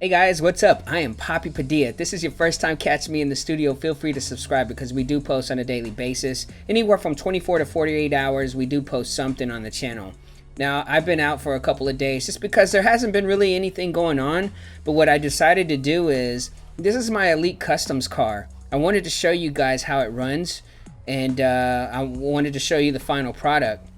Hey guys, what's up? I am Papi Padilla. If this is your first time catching me in the studio, feel free to subscribe because we do post on a daily basis. Anywhere from 24 to 48 hours, we do post something on the channel. Now, I've been out for a couple of days just because there hasn't been really anything going on. But what I decided to do is, this is my Elite Customs car. I wanted to show you guys how it runs, and I wanted to show you the final product.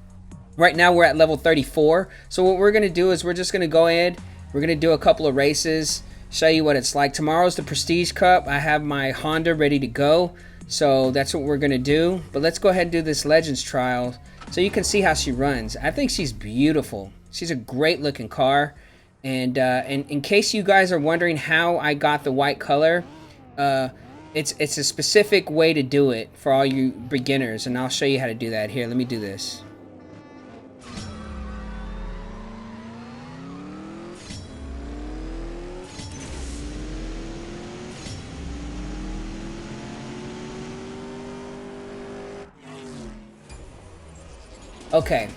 Right now, we're at level 34. So what we're going to do is we're just going to go ahead. We're going to do a couple of races, show you what it's like. Tomorrow's the Prestige Cup. I have my Honda ready to go. So that's what we're going to do. But let's go ahead and do this Legends trial so you can see how she runs. I think she's beautiful. She's a great looking car. And in case you guys are wondering how I got the white color, it's a specific way to do it for all you beginners. And I'll show you how to do that. Here, let me do this. Okay,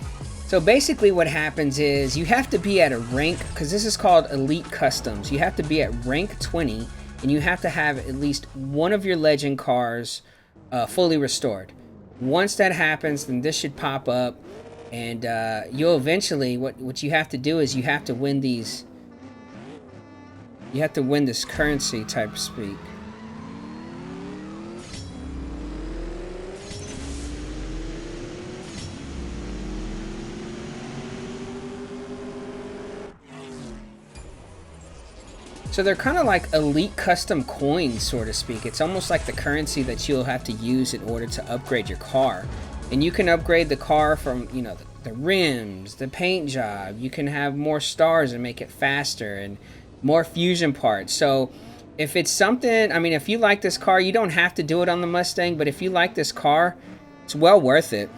so basically what happens is you have to be at a rank, because this is called Elite Customs. You have to be at rank 20, and you have to have at least one of your legend cars fully restored. Once that happens, then this should pop up, and you'll eventually, what you have to do is you have to win these, you have to win this currency type speak. So they're kind of like elite custom coins, so to speak. It's almost like the currency that you'll have to use in order to upgrade your car. And you can upgrade the car from, you know, the rims, the paint job. You can have more stars and make it faster and more fusion parts. So if it's something, I mean, if you like this car, you don't have to do it on the Mustang, but if you like this car, it's well worth it.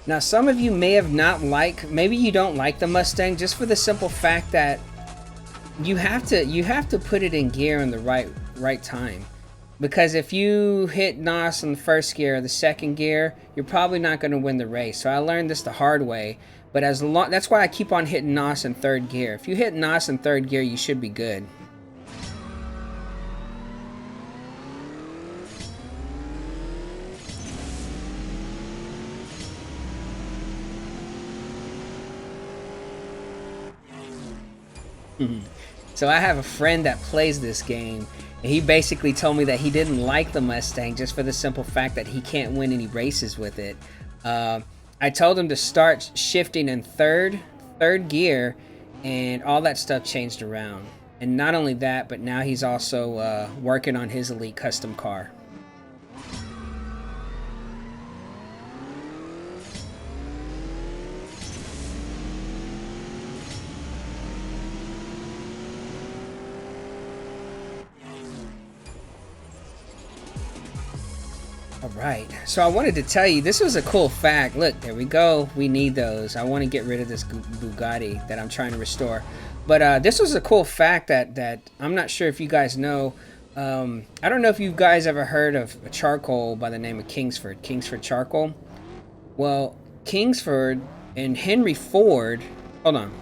Now, some of you may have not maybe you don't like the Mustang just for the simple fact that you have to put it in gear in the right time. Because if you hit NOS in the first gear or the second gear, you're probably not going to win the race. So I learned this the hard way, but that's why I keep on hitting NOS in third gear. If you hit NOS in third gear, you should be good. So I have a friend that plays this game, and he basically told me that he didn't like the Mustang just for the simple fact that he can't win any races with it. I told him to start shifting in third gear, and all that stuff changed around. And not only that, but now he's also working on his Elite Custom car. Alright, so I wanted to tell you, this was a cool fact. Look, there we go. We need those. I want to get rid of this Bugatti that I'm trying to restore. But this was a cool fact that I'm not sure if you guys know. I don't know if you guys ever heard of a charcoal by the name of Kingsford charcoal. Well, Kingsford and Henry Ford, hold on.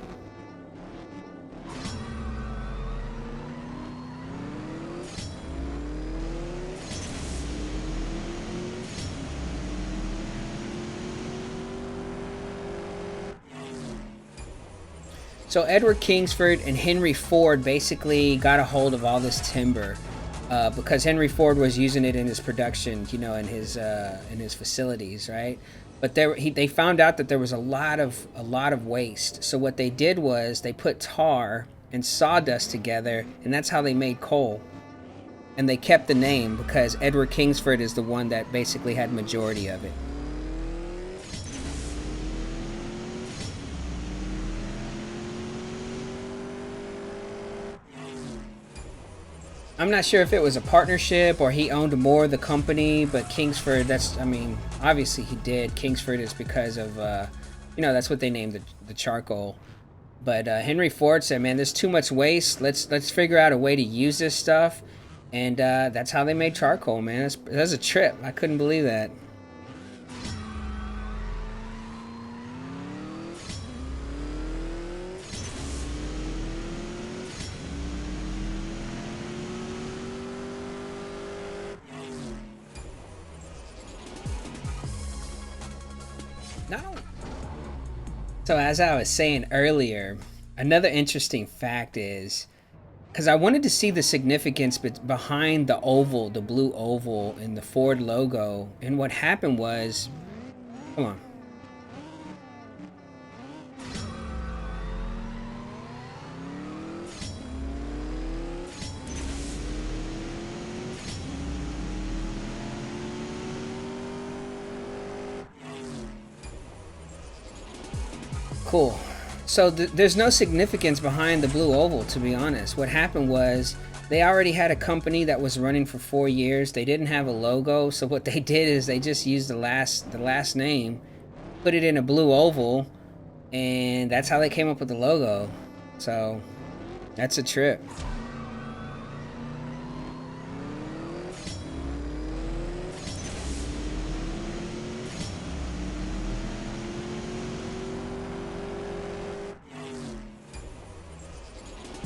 So Edward Kingsford and Henry Ford basically got a hold of all this timber because Henry Ford was using it in his production, you know, in his facilities, right? But they found out that there was a lot of waste. So what they did was they put tar and sawdust together, and that's how they made coal. And they kept the name because Edward Kingsford is the one that basically had majority of it. I'm not sure if it was a partnership or he owned more of the company, but Kingsford, I mean, obviously he did. Kingsford is because of, you know, that's what they named the charcoal. But Henry Ford said, man, there's too much waste. Let's figure out a way to use this stuff. And that's how they made charcoal, man. That's a trip. I couldn't believe that. Not only. So as I was saying earlier, another interesting fact is, because I wanted to see the significance behind the oval, the blue oval in the Ford logo, and what happened was, come on. Cool. So there's no significance behind the blue oval, to be honest. What happened was they already had a company that was running for 4 years. They didn't have a logo, so what they did is they just used the last name, put it in a blue oval, and that's how they came up with the logo. So that's a trip.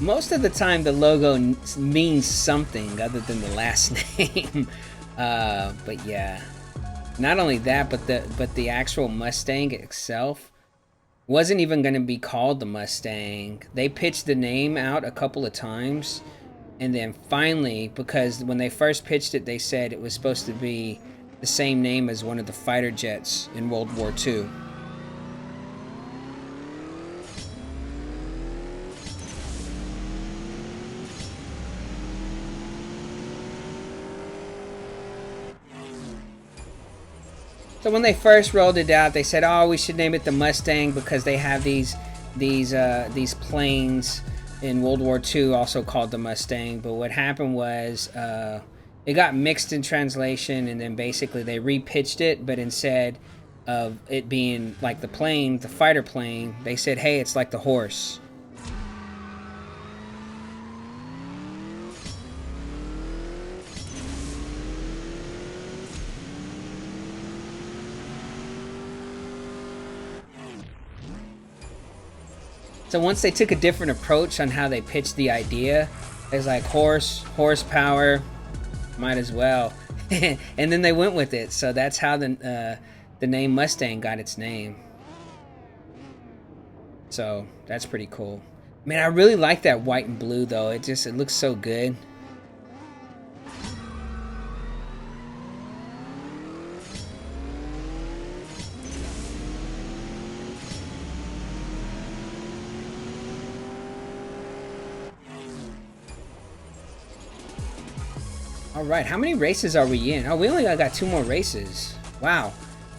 Most of the time the logo means something other than the last name. But yeah, not only that, but the actual Mustang itself wasn't even going to be called the Mustang. They pitched the name out a couple of times, and then finally, because when they first pitched it, they said it was supposed to be the same name as one of the fighter jets in World War II. So when they first rolled it out, they said, "Oh, we should name it the Mustang because they have these planes in World War II, also called the Mustang." But what happened was it got mixed in translation, and then basically they repitched it. But instead of it being like the plane, the fighter plane, they said, "Hey, it's like the horse." So once they took a different approach on how they pitched the idea, it's like horsepower, might as well, and then they went with it. So that's how the name Mustang got its name. So that's pretty cool. Man, I really like that white and blue though. It looks so good. All right, how many races are we in? Oh, we only got 2 more races. Wow,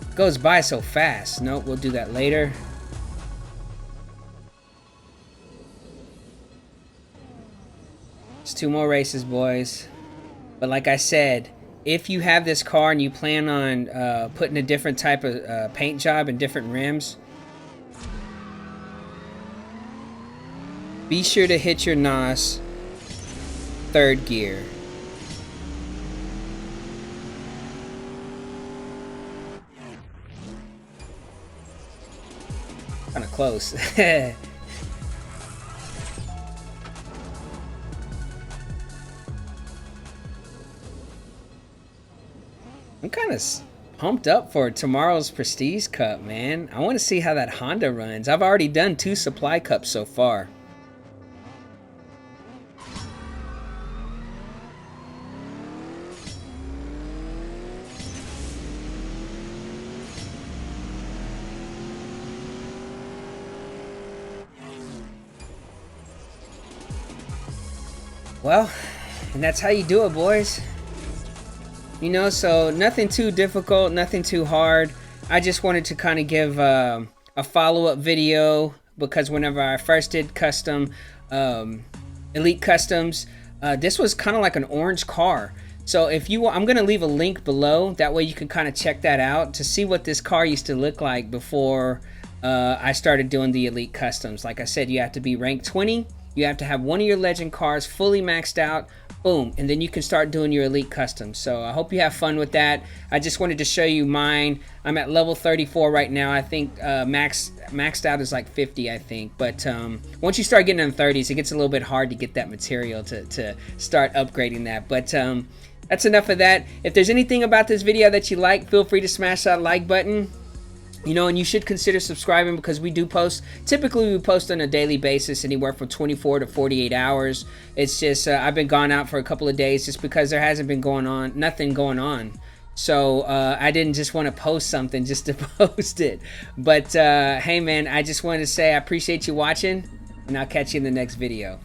it goes by so fast. Nope, we'll do that later. It's 2 more races, boys. But like I said, if you have this car and you plan on putting a different type of paint job and different rims, be sure to hit your NOS 3rd gear. Kind of close. I'm kind of pumped up for tomorrow's Prestige Cup, man. I want to see how that Honda runs. I've already done 2 supply cups so far. Well, and that's how you do it, boys. You know, so nothing too difficult, nothing too hard. I just wanted to kind of give a follow-up video because whenever I first did custom Elite Customs, this was kind of like an orange car. So if you want, I'm going to leave a link below. That way you can kind of check that out to see what this car used to look like before I started doing the Elite Customs. Like I said, you have to be ranked 20. You have to have one of your legend cars fully maxed out. Boom, and then you can start doing your Elite Customs. So I hope you have fun with that. I just wanted to show you mine. I'm at level 34 right now. I think maxed out is like 50, I think. But once you start getting in the 30s, it gets a little bit hard to get that material to start upgrading that. But that's enough of that. If there's anything about this video that you like, feel free to smash that like button. You know, and you should consider subscribing, because we do post. Typically, we post on a daily basis, anywhere from 24 to 48 hours. It's just I've been gone out for a couple of days just because there hasn't been nothing going on. So I didn't just want to post something just to post it. But hey, man, I just wanted to say I appreciate you watching, and I'll catch you in the next video.